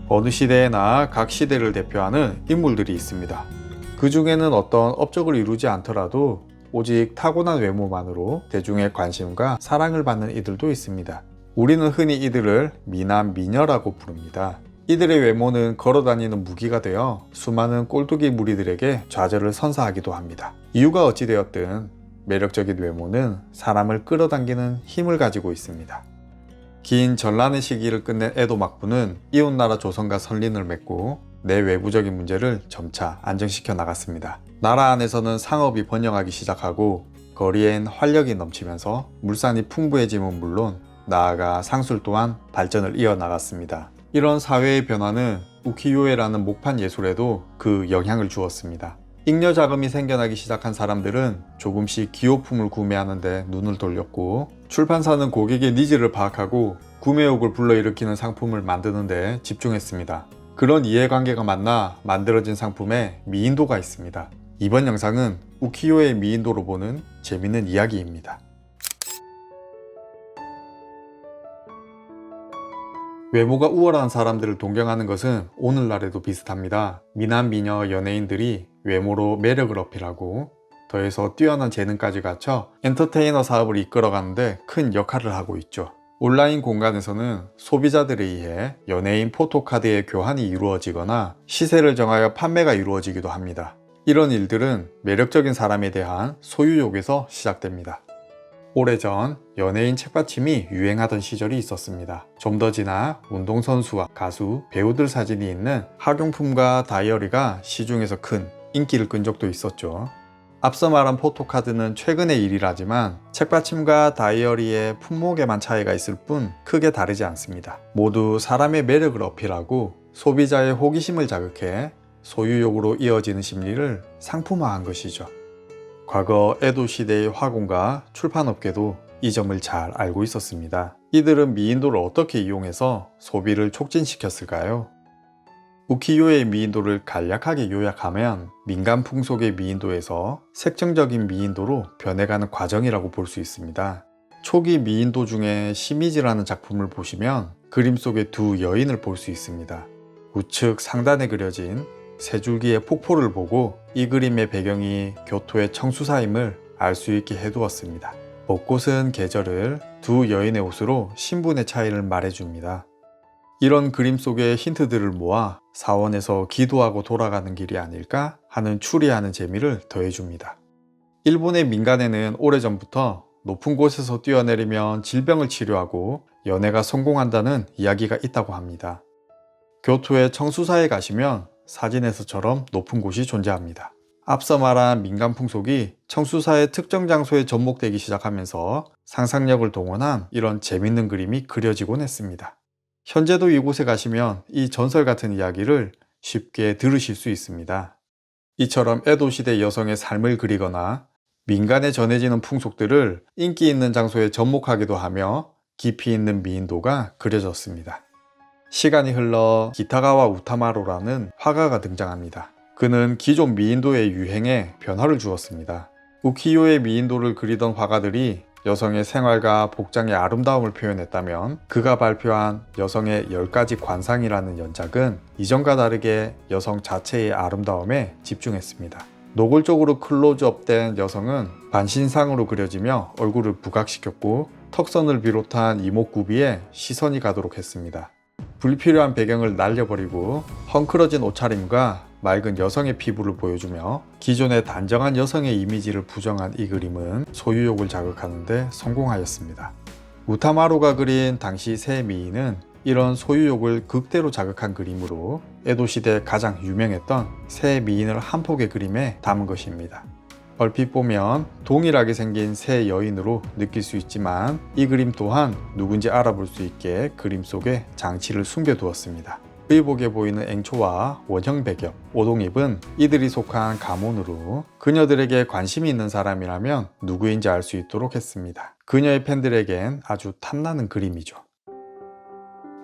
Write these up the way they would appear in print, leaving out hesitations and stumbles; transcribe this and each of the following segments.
어느 시대에나 각 시대를 대표하는 인물들이 있습니다. 그 중에는 어떤 업적을 이루지 않더라도 오직 타고난 외모만으로 대중의 관심과 사랑을 받는 이들도 있습니다. 우리는 흔히 이들을 미남, 미녀라고 부릅니다. 이들의 외모는 걸어다니는 무기가 되어 수많은 꼴뚜기 무리들에게 좌절을 선사하기도 합니다. 이유가 어찌되었든 매력적인 외모는 사람을 끌어당기는 힘을 가지고 있습니다. 긴 전란의 시기를 끝낸 에도 막부는 이웃나라 조선과 선린을 맺고 내외부적인 문제를 점차 안정시켜 나갔습니다. 나라 안에서는 상업이 번영하기 시작하고 거리엔 활력이 넘치면서 물산이 풍부해짐은 물론 나아가 상술 또한 발전을 이어나갔습니다. 이런 사회의 변화는 우키요에라는 목판 예술에도 그 영향을 주었습니다. 잉여 자금이 생겨나기 시작한 사람들은 조금씩 기호품을 구매하는데 눈을 돌렸고, 출판사는 고객의 니즈를 파악하고 구매욕을 불러일으키는 상품을 만드는 데 집중했습니다. 그런 이해관계가 만나 만들어진 상품에 미인도가 있습니다. 이번 영상은 우키요의 미인도로 보는 재밌는 이야기입니다. 외모가 우월한 사람들을 동경하는 것은 오늘날에도 비슷합니다. 미남, 미녀, 연예인들이 외모로 매력을 어필하고 더해서 뛰어난 재능까지 갖춰 엔터테이너 사업을 이끌어가는데 큰 역할을 하고 있죠. 온라인 공간에서는 소비자들에 의해 연예인 포토카드의 교환이 이루어지거나 시세를 정하여 판매가 이루어지기도 합니다. 이런 일들은 매력적인 사람에 대한 소유욕에서 시작됩니다. 오래전 연예인 책받침이 유행하던 시절이 있었습니다. 좀 더 지나 운동선수와 가수, 배우들 사진이 있는 학용품과 다이어리가 시중에서 큰 인기를 끈 적도 있었죠. 앞서 말한 포토카드는 최근의 일이라지만 책받침과 다이어리의 품목에만 차이가 있을 뿐 크게 다르지 않습니다. 모두 사람의 매력을 어필하고 소비자의 호기심을 자극해 소유욕으로 이어지는 심리를 상품화한 것이죠. 과거 에도 시대의 화공과 출판업계도 이 점을 잘 알고 있었습니다. 이들은 미인도를 어떻게 이용해서 소비를 촉진시켰을까요? 우키요의 미인도를 간략하게 요약하면 민간 풍속의 미인도에서 색정적인 미인도로 변해가는 과정이라고 볼 수 있습니다. 초기 미인도 중에 시미즈라는 작품을 보시면 그림 속에 두 여인을 볼 수 있습니다. 우측 상단에 그려진 세 줄기의 폭포를 보고 이 그림의 배경이 교토의 청수사임을 알 수 있게 해두었습니다. 벚꽃은 계절을, 두 여인의 옷으로 신분의 차이를 말해줍니다. 이런 그림 속의 힌트들을 모아 사원에서 기도하고 돌아가는 길이 아닐까 하는 추리하는 재미를 더해줍니다. 일본의 민간에는 오래전부터 높은 곳에서 뛰어내리면 질병을 치료하고 연애가 성공한다는 이야기가 있다고 합니다. 교토의 청수사에 가시면 사진에서처럼 높은 곳이 존재합니다. 앞서 말한 민간 풍속이 청수사의 특정 장소에 접목되기 시작하면서 상상력을 동원한 이런 재밌는 그림이 그려지곤 했습니다. 현재도 이곳에 가시면 이 전설 같은 이야기를 쉽게 들으실 수 있습니다. 이처럼 에도 시대 여성의 삶을 그리거나 민간에 전해지는 풍속들을 인기 있는 장소에 접목하기도 하며 깊이 있는 미인도가 그려졌습니다. 시간이 흘러 기타가와 우타마로라는 화가가 등장합니다. 그는 기존 미인도의 유행에 변화를 주었습니다. 우키요의 미인도를 그리던 화가들이 여성의 생활과 복장의 아름다움을 표현했다면 그가 발표한 여성의 10가지 관상이라는 연작은 이전과 다르게 여성 자체의 아름다움에 집중했습니다. 노골적으로 클로즈업된 여성은 반신상으로 그려지며 얼굴을 부각시켰고 턱선을 비롯한 이목구비에 시선이 가도록 했습니다. 불필요한 배경을 날려버리고 헝클어진 옷차림과 맑은 여성의 피부를 보여주며 기존의 단정한 여성의 이미지를 부정한 이 그림은 소유욕을 자극하는 데 성공하였습니다. 우타마로가 그린 당시 새 미인은 이런 소유욕을 극대로 자극한 그림으로 에도 시대 가장 유명했던 새 미인을 한 폭의 그림에 담은 것입니다. 얼핏 보면 동일하게 생긴 새 여인으로 느낄 수 있지만 이 그림 또한 누군지 알아볼 수 있게 그림 속에 장치를 숨겨두었습니다. 의복에 보이는 앵초와 원형 배경, 오동잎은 이들이 속한 가문으로 그녀들에게 관심이 있는 사람이라면 누구인지 알 수 있도록 했습니다. 그녀의 팬들에겐 아주 탐나는 그림이죠.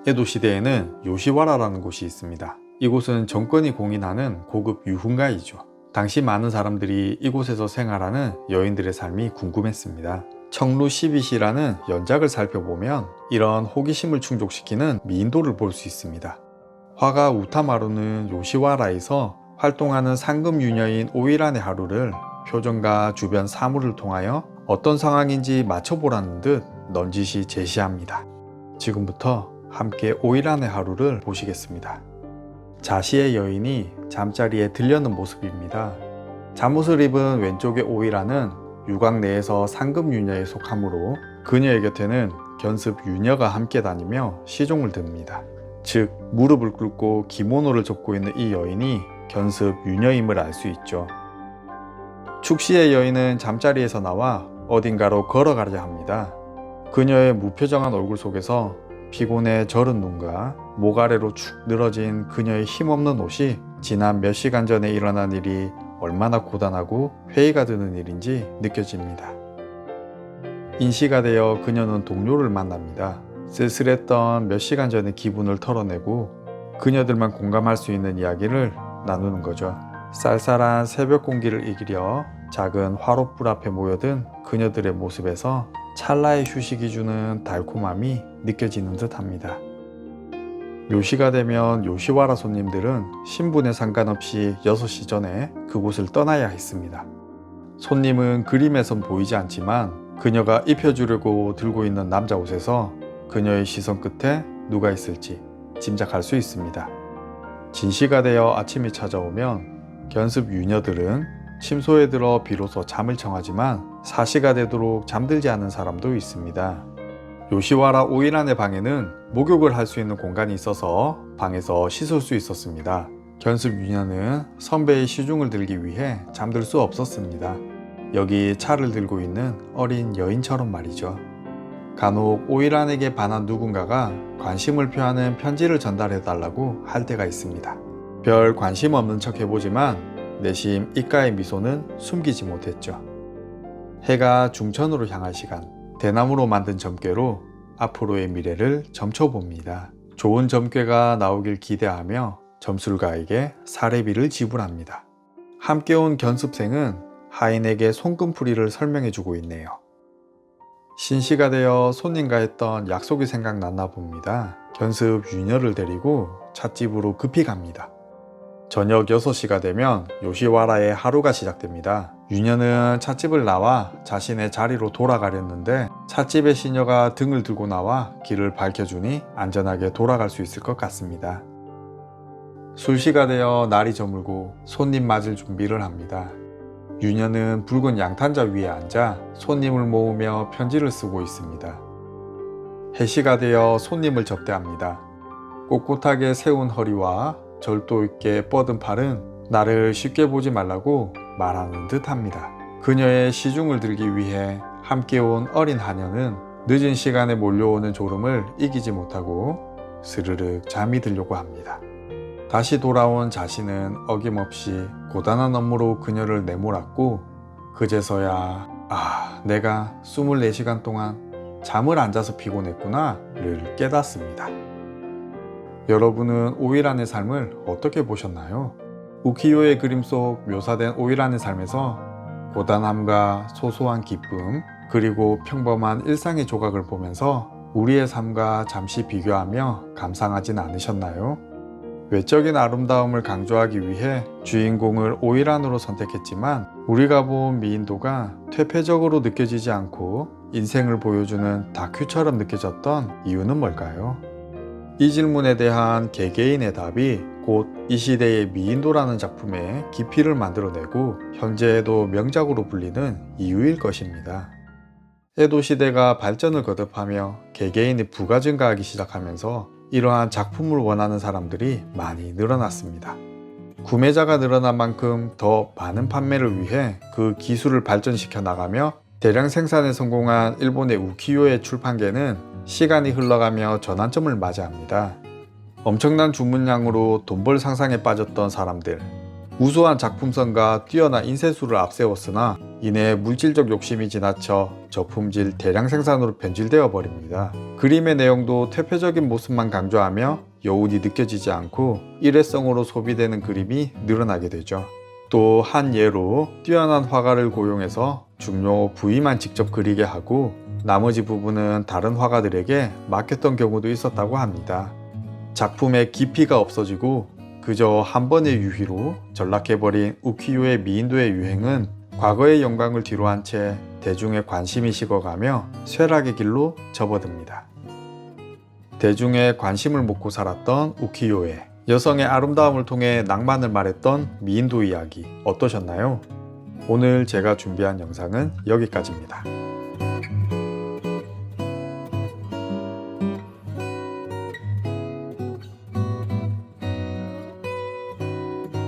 에도 시대에는 요시와라라는 곳이 있습니다. 이곳은 정권이 공인하는 고급 유흥가이죠. 당시 많은 사람들이 이곳에서 생활하는 여인들의 삶이 궁금했습니다. 청루 12시라는 연작을 살펴보면 이런 호기심을 충족시키는 미인도를 볼 수 있습니다. 화가 우타마루는 요시와라에서 활동하는 상급 유녀인 오이란의 하루를 표정과 주변 사물을 통하여 어떤 상황인지 맞춰보라는 듯 넌지시 제시합니다. 지금부터 함께 오이란의 하루를 보시겠습니다. 자시의 여인이 잠자리에 들려는 모습입니다. 잠옷을 입은 왼쪽의 오이란은 유곽 내에서 상급 유녀에 속하므로 그녀의 곁에는 견습 유녀가 함께 다니며 시종을 듭니다. 즉 무릎을 꿇고 기모노를 접고 있는 이 여인이 견습 유녀임을 알 수 있죠. 축시의 여인은 잠자리에서 나와 어딘가로 걸어가려 합니다. 그녀의 무표정한 얼굴 속에서 피곤해 저른 눈과 목 아래로 축 늘어진 그녀의 힘없는 옷이 지난 몇 시간 전에 일어난 일이 얼마나 고단하고 회의가 드는 일인지 느껴집니다. 인시가 되어 그녀는 동료를 만납니다. 쓸쓸했던 몇 시간 전의 기분을 털어내고 그녀들만 공감할 수 있는 이야기를 나누는 거죠. 쌀쌀한 새벽 공기를 이기려 작은 화롯불 앞에 모여든 그녀들의 모습에서 찰나의 휴식이 주는 달콤함이 느껴지는 듯 합니다. 묘시가 되면 요시와라 손님들은 신분에 상관없이 6시 전에 그곳을 떠나야 했습니다. 손님은 그림에선 보이지 않지만 그녀가 입혀주려고 들고 있는 남자 옷에서 그녀의 시선 끝에 누가 있을지 짐작할 수 있습니다. 진시가 되어 아침이 찾아오면 견습 유녀들은 침소에 들어 비로소 잠을 청하지만 사시가 되도록 잠들지 않은 사람도 있습니다. 요시와라 오이란의 방에는 목욕을 할 수 있는 공간이 있어서 방에서 씻을 수 있었습니다. 견습 유녀는 선배의 시중을 들기 위해 잠들 수 없었습니다. 여기 차를 들고 있는 어린 여인처럼 말이죠. 간혹 오이란에게 반한 누군가가 관심을 표하는 편지를 전달해달라고 할 때가 있습니다. 별 관심 없는 척 해보지만 내심 입가의 미소는 숨기지 못했죠. 해가 중천으로 향할 시간, 대나무로 만든 점괘로 앞으로의 미래를 점쳐봅니다. 좋은 점괘가 나오길 기대하며 점술가에게 사례비를 지불합니다. 함께 온 견습생은 하인에게 손금풀이를 설명해주고 있네요. 신시가 되어 손님과 했던 약속이 생각났나 봅니다. 견습 유녀를 데리고 찻집으로 급히 갑니다. 저녁 6시가 되면 요시와라의 하루가 시작됩니다. 유녀는 찻집을 나와 자신의 자리로 돌아가렸는데 찻집의 시녀가 등을 들고 나와 길을 밝혀주니 안전하게 돌아갈 수 있을 것 같습니다. 술시가 되어 날이 저물고 손님 맞을 준비를 합니다. 유녀는 붉은 양탄자 위에 앉아 손님을 모으며 편지를 쓰고 있습니다. 해시가 되어 손님을 접대합니다. 꼿꼿하게 세운 허리와 절도 있게 뻗은 팔은 나를 쉽게 보지 말라고 말하는 듯 합니다. 그녀의 시중을 들기 위해 함께 온 어린 하녀는 늦은 시간에 몰려오는 졸음을 이기지 못하고 스르륵 잠이 들려고 합니다. 다시 돌아온 자신은 어김없이 고단한 업무로 그녀를 내몰았고 그제서야 내가 24시간 동안 잠을 안 자서 피곤했구나를 깨닫습니다. 여러분은 오이란의 삶을 어떻게 보셨나요? 우키요의 그림 속 묘사된 오이란의 삶에서 고단함과 소소한 기쁨 그리고 평범한 일상의 조각을 보면서 우리의 삶과 잠시 비교하며 감상하진 않으셨나요? 외적인 아름다움을 강조하기 위해 주인공을 오이란으로 선택했지만 우리가 본 미인도가 퇴폐적으로 느껴지지 않고 인생을 보여주는 다큐처럼 느껴졌던 이유는 뭘까요? 이 질문에 대한 개개인의 답이 곧 이 시대의 미인도라는 작품의 깊이를 만들어내고 현재에도 명작으로 불리는 이유일 것입니다. 에도 시대가 발전을 거듭하며 개개인이 부가 증가하기 시작하면서 이러한 작품을 원하는 사람들이 많이 늘어났습니다. 구매자가 늘어난 만큼 더 많은 판매를 위해 그 기술을 발전시켜 나가며 대량 생산에 성공한 일본의 우키요의 출판계는 시간이 흘러가며 전환점을 맞이합니다. 엄청난 주문량으로 돈 벌 상상에 빠졌던 사람들, 우수한 작품성과 뛰어난 인쇄술을 앞세웠으나 이내 물질적 욕심이 지나쳐 저품질 대량 생산으로 변질되어 버립니다. 그림의 내용도 퇴폐적인 모습만 강조하며 여운이 느껴지지 않고 일회성으로 소비되는 그림이 늘어나게 되죠. 또 한 예로 뛰어난 화가를 고용해서 중요 부위만 직접 그리게 하고 나머지 부분은 다른 화가들에게 맡겼던 경우도 있었다고 합니다. 작품의 깊이가 없어지고 그저 한 번의 유희로 전락해버린 우키요의 미인도의 유행은 과거의 영광을 뒤로한 채 대중의 관심이 식어가며 쇠락의 길로 접어듭니다. 대중의 관심을 먹고 살았던 우키요에 여성의 아름다움을 통해 낭만을 말했던 미인도 이야기 어떠셨나요? 오늘 제가 준비한 영상은 여기까지입니다.